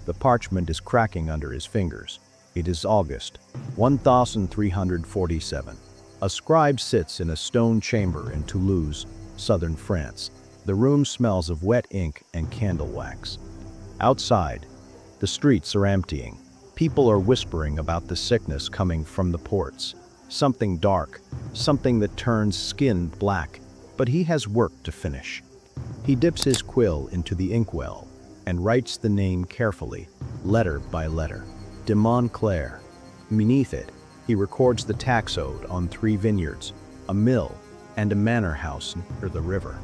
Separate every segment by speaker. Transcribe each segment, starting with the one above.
Speaker 1: The parchment is cracking under his fingers. It is August 1347. A scribe sits in a stone chamber in Toulouse, southern France. The room smells of wet ink and candle wax. Outside, the streets are emptying. People are whispering about the sickness coming from the ports. Something dark, something that turns skin black, but he has work to finish. He dips his quill into the inkwell and writes the name carefully, letter by letter. De Montclair. Beneath it, he records the tax owed on 3 vineyards, a mill, and a manor house near the river.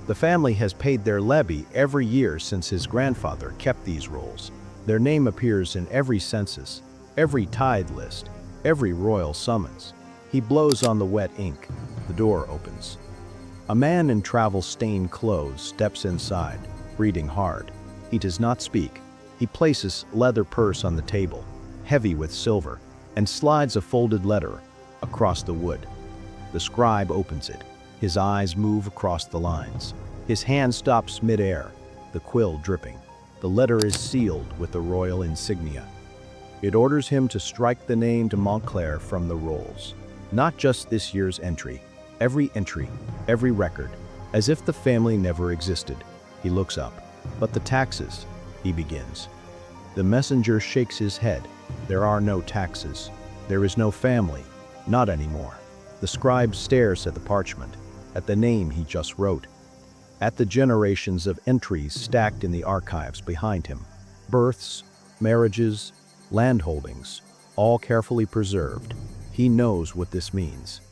Speaker 1: The family has paid their levy every year since his grandfather kept these rolls. Their name appears in every census, every tithe list, every royal summons. He blows on the wet ink. The door opens. A man in travel-stained clothes steps inside, breathing hard. He does not speak. He places a leather purse on the table, heavy with silver, and slides a folded letter across the wood. The scribe opens it. His eyes move across the lines. His hand stops mid-air, the quill dripping. The letter is sealed with the royal insignia. It orders him to strike the name de Montclair from the rolls. Not just this year's entry, every record, as if the family never existed. He looks up. But the taxes, he begins. The messenger shakes his head. There are no taxes. There is no family, not anymore. The scribe stares at the parchment, at the name he just wrote, at the generations of entries stacked in the archives behind him. Births, marriages, landholdings, all carefully preserved. He knows what this means.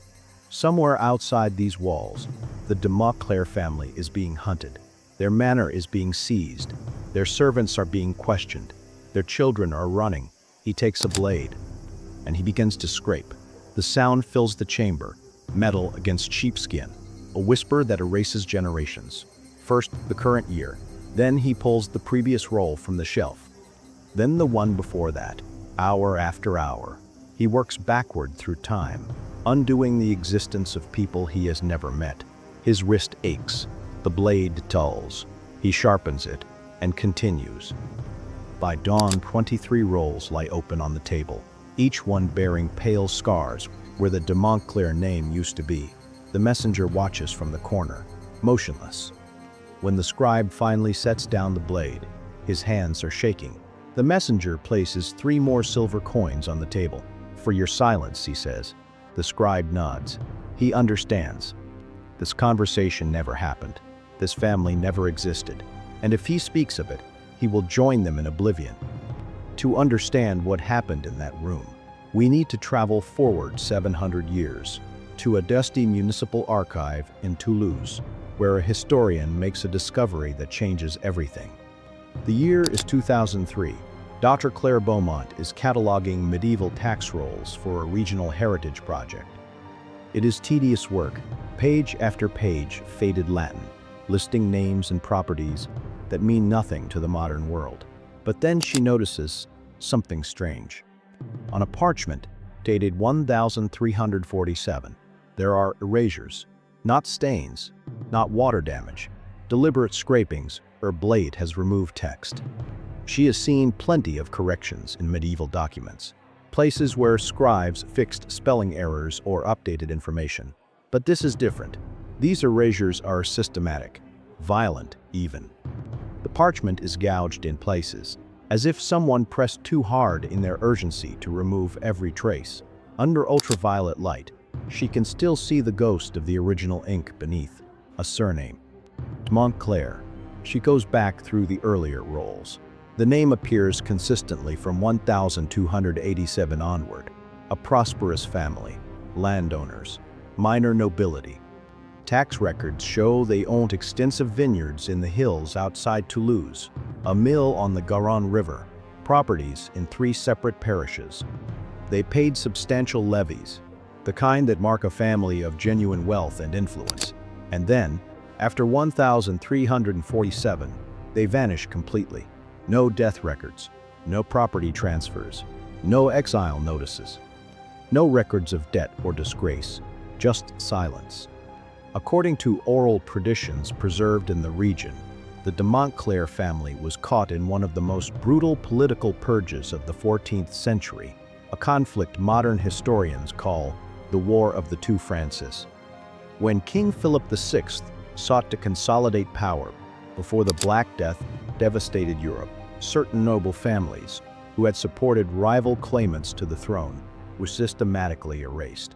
Speaker 1: Somewhere outside these walls, the de Montclair family is being hunted. Their manor is being seized. Their servants are being questioned. Their children are running. He takes a blade, and he begins to scrape. The sound fills the chamber, metal against sheepskin, a whisper that erases generations. First the current year, then he pulls the previous roll from the shelf. Then the one before that, hour after hour. He works backward through time, undoing the existence of people he has never met. His wrist aches. The blade dulls. He sharpens it and continues. By dawn, 23 rolls lie open on the table, each one bearing pale scars where the de Montclair name used to be. The messenger watches from the corner, motionless. When the scribe finally sets down the blade, his hands are shaking. The messenger places 3 more silver coins on the table. For your silence, he says. The scribe nods. He understands. This conversation never happened. This family never existed. And if he speaks of it, he will join them in oblivion. To understand what happened in that room, we need to travel forward 700 years to a dusty municipal archive in Toulouse, where a historian makes a discovery that changes everything. The year is 2003. Dr. Claire Beaumont is cataloging medieval tax rolls for a regional heritage project. It is tedious work, page after page faded Latin, listing names and properties that mean nothing to the modern world. But then she notices something strange. On a parchment dated 1347, there are erasures, not stains, not water damage, deliberate scrapings where blade has removed text. She has seen plenty of corrections in medieval documents, places where scribes fixed spelling errors or updated information. But this is different. These erasures are systematic, violent even. The parchment is gouged in places, as if someone pressed too hard in their urgency to remove every trace. Under ultraviolet light, she can still see the ghost of the original ink beneath, a surname. Montclair. She goes back through the earlier rolls. The name appears consistently from 1287 onward. A prosperous family, landowners, minor nobility. Tax records show they owned extensive vineyards in the hills outside Toulouse, a mill on the Garonne River, properties in 3 separate parishes. They paid substantial levies, the kind that mark a family of genuine wealth and influence. And then, after 1347, they vanish completely. No death records, no property transfers, no exile notices, no records of debt or disgrace, just silence. According to oral traditions preserved in the region, The de Montclair family was caught in one of the most brutal political purges of the 14th century, a conflict modern historians call the War of the Two Frances. When King Philip VI sought to consolidate power before the Black Death devastated Europe, certain noble families, who had supported rival claimants to the throne, were systematically erased.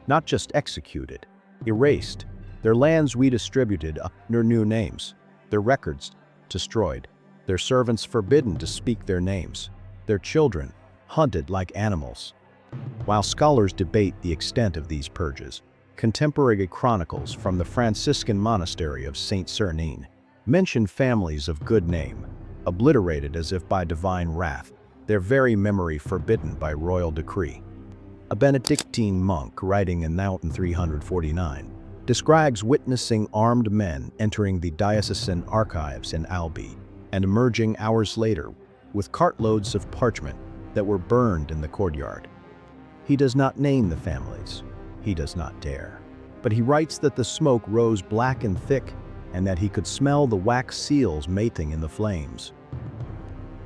Speaker 1: Not just executed, erased, their lands redistributed under new names, their records destroyed, their servants forbidden to speak their names, their children hunted like animals. While scholars debate the extent of these purges, contemporary chronicles from the Franciscan monastery of Saint Surname mention families of good name, obliterated as if by divine wrath, their very memory forbidden by royal decree. A Benedictine monk writing in 349 describes witnessing armed men entering the diocesan archives in Albi and emerging hours later with cartloads of parchment that were burned in the courtyard. He does not name the families. He does not dare. But he writes that the smoke rose black and thick and that he could smell the wax seals mating in the flames.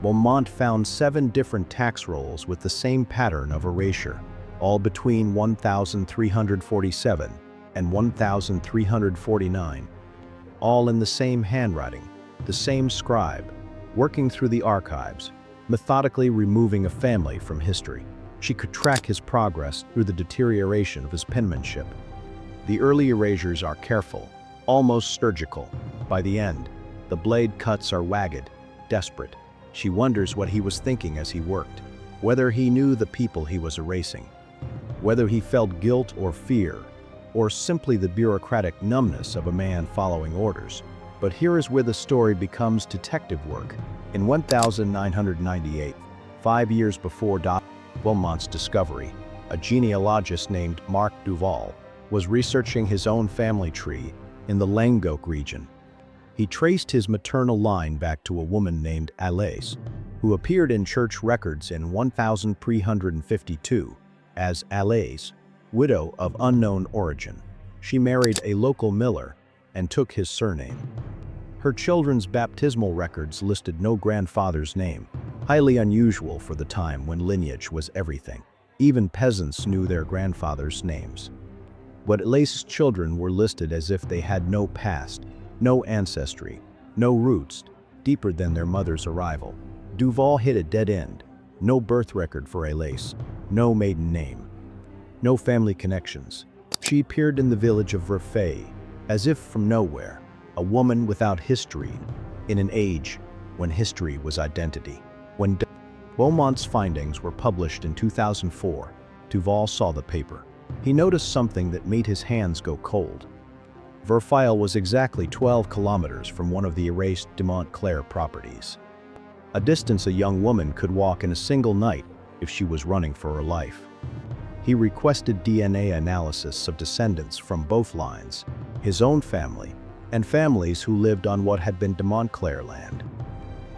Speaker 1: Beaumont found 7 different tax rolls with the same pattern of erasure, all between 1347 and 1349, all in the same handwriting, the same scribe, working through the archives, methodically removing a family from history. She could track his progress through the deterioration of his penmanship. The early erasures are careful, almost surgical. By the end, the blade cuts are ragged, desperate. She wonders what he was thinking as he worked, whether he knew the people he was erasing, whether he felt guilt or fear, or simply the bureaucratic numbness of a man following orders. But here is where the story becomes detective work. In 1998, 5 years before Beaumont's discovery, a genealogist named Marc Duval was researching his own family tree in the Languedoc region. He traced his maternal line back to a woman named Alais, who appeared in church records in 1352 as Alais, widow of unknown origin. She married a local miller and took his surname. Her children's baptismal records listed no grandfather's name, highly unusual for the time when lineage was everything. Even peasants knew their grandfathers' names. But Alais's children were listed as if they had no past, no ancestry, no roots deeper than their mother's arrival. Duval hit a dead end. No birth record for Alais, no maiden name, no family connections. She appeared in the village of Verfeil, as if from nowhere, a woman without history, in an age when history was identity. When Beaumont's findings were published in 2004, Duval saw the paper. He noticed something that made his hands go cold. Verfeil was exactly 12 kilometers from one of the erased de Montclair properties, a distance a young woman could walk in a single night if she was running for her life. He requested DNA analysis of descendants from both lines, his own family, and families who lived on what had been de Montclair land.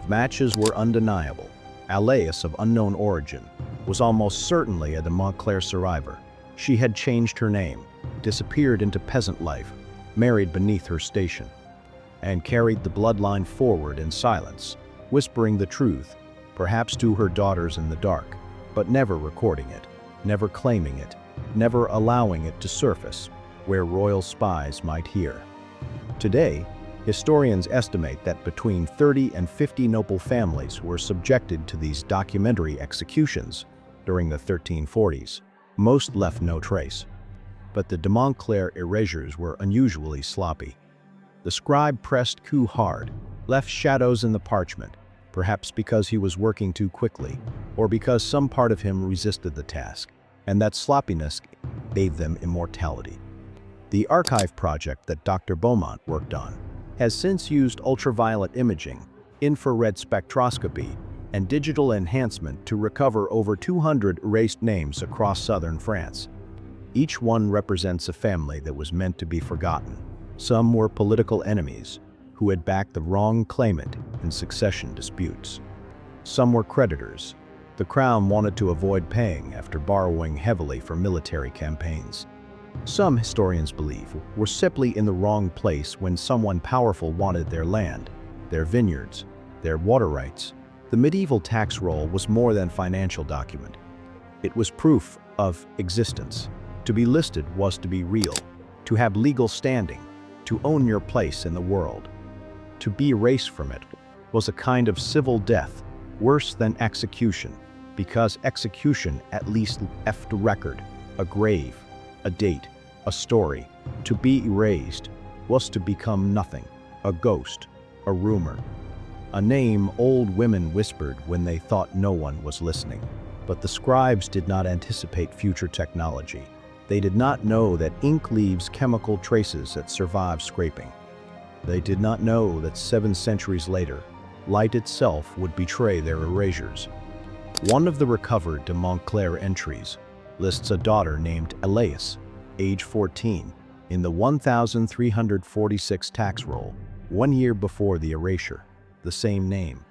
Speaker 1: Matches were undeniable. Alais, of unknown origin, was almost certainly a de Montclair survivor. She had changed her name, disappeared into peasant life, married beneath her station, and carried the bloodline forward in silence, whispering the truth, perhaps to her daughters in the dark, but never recording it, never claiming it, never allowing it to surface where royal spies might hear. Today, historians estimate that between 30 and 50 noble families were subjected to these documentary executions during the 1340s. Most left no trace. But the de Montclair erasures were unusually sloppy. The scribe pressed too hard, left shadows in the parchment, perhaps because he was working too quickly, or because some part of him resisted the task, and that sloppiness gave them immortality. The archive project that Dr. Beaumont worked on has since used ultraviolet imaging, infrared spectroscopy, and digital enhancement to recover over 200 erased names across southern France. Each one represents a family that was meant to be forgotten. Some were political enemies who had backed the wrong claimant in succession disputes. Some were creditors. The crown wanted to avoid paying after borrowing heavily for military campaigns. Some, historians believe, were simply in the wrong place when someone powerful wanted their land, their vineyards, their water rights. The medieval tax roll was more than a financial document. It was proof of existence. To be listed was to be real, to have legal standing, to own your place in the world. To be erased from it was a kind of civil death, worse than execution, because execution at least left a record, a grave, a date, a story. To be erased was to become nothing, a ghost, a rumor, a name old women whispered when they thought no one was listening. But the scribes did not anticipate future technology. They did not know that ink leaves chemical traces that survive scraping. They did not know that 7 centuries later, light itself would betray their erasures. One of the recovered de Montclair entries lists a daughter named Elias, age 14, in the 1346 tax roll, 1 year before the erasure, the same name.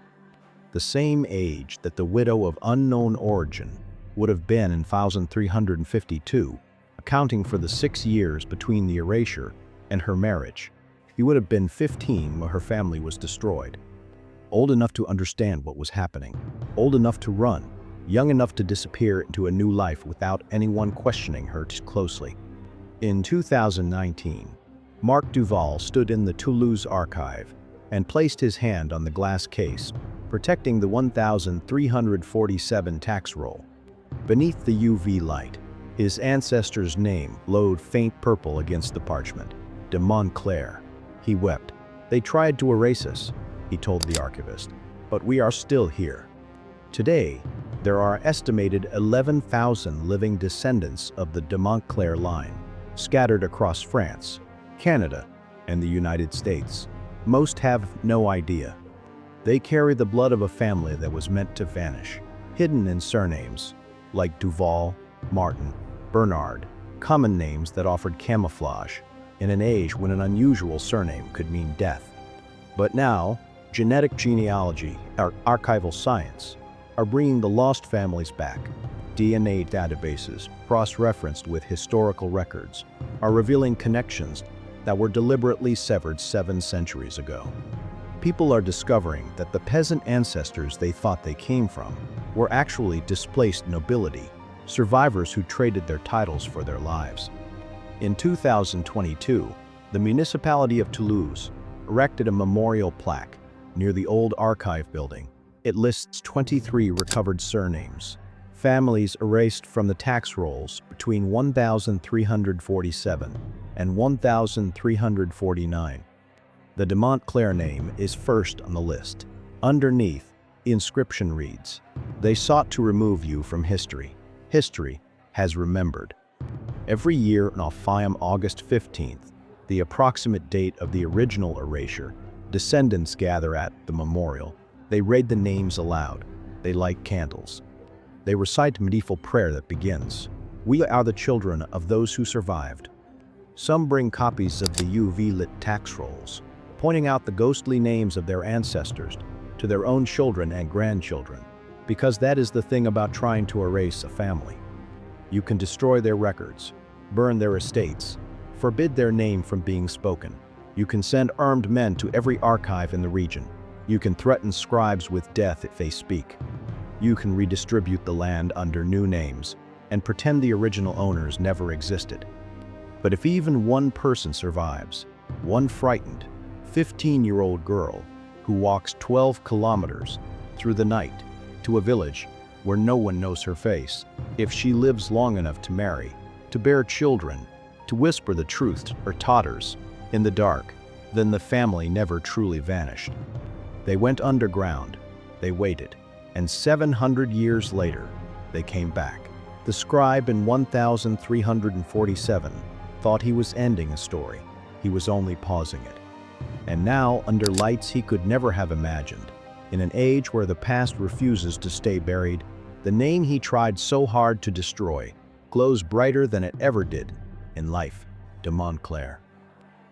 Speaker 1: The same age that the widow of unknown origin would have been in 1352, accounting for the 6 years between the erasure and her marriage. He would have been 15 when her family was destroyed. Old enough to understand what was happening, old enough to run, young enough to disappear into a new life without anyone questioning her too closely. In 2019, Marc Duval stood in the Toulouse archive and placed his hand on the glass case, protecting the 1347 tax roll. Beneath the UV light, his ancestor's name glowed faint purple against the parchment, de Montclair. He wept. "They tried to erase us," he told the archivist, "but we are still here." Today, there are estimated 11,000 living descendants of the de Montclair line, scattered across France, Canada, and the United States. Most have no idea. They carry the blood of a family that was meant to vanish, hidden in surnames, like Duval, Martin, Bernard, common names that offered camouflage, in an age when an unusual surname could mean death. But now, genetic genealogy, or archival science, are bringing the lost families back. DNA databases, cross-referenced with historical records, are revealing connections that were deliberately severed 7 centuries ago. People are discovering that the peasant ancestors they thought they came from were actually displaced nobility, survivors who traded their titles for their lives. In 2022, the municipality of Toulouse erected a memorial plaque near the old archive building. It lists 23 recovered surnames, families erased from the tax rolls between 1347 and 1349. The de Montclair name is first on the list. Underneath, the inscription reads, "They sought to remove you from history. History has remembered." Every year on August 15th, the approximate date of the original erasure, descendants gather at the memorial. They read the names aloud. They light candles. They recite a medieval prayer that begins, "We are the children of those who survived." Some bring copies of the UV-lit tax rolls, pointing out the ghostly names of their ancestors to their own children and grandchildren, because that is the thing about trying to erase a family. You can destroy their records, burn their estates, forbid their name from being spoken. You can send armed men to every archive in the region. You can threaten scribes with death if they speak. You can redistribute the land under new names and pretend the original owners never existed. But if even one person survives, one frightened, 15-year-old girl who walks 12 kilometers through the night to a village where no one knows her face, if she lives long enough to marry, to bear children, to whisper the truth or totters in the dark, then the family never truly vanished. They went underground, they waited, and 700 years later, they came back. The scribe in 1347 thought he was ending a story. He was only pausing it. And now, under lights he could never have imagined, in an age where the past refuses to stay buried, the name he tried so hard to destroy glows brighter than it ever did in life, de Montclair.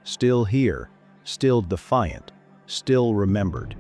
Speaker 1: Still here, still defiant, still remembered.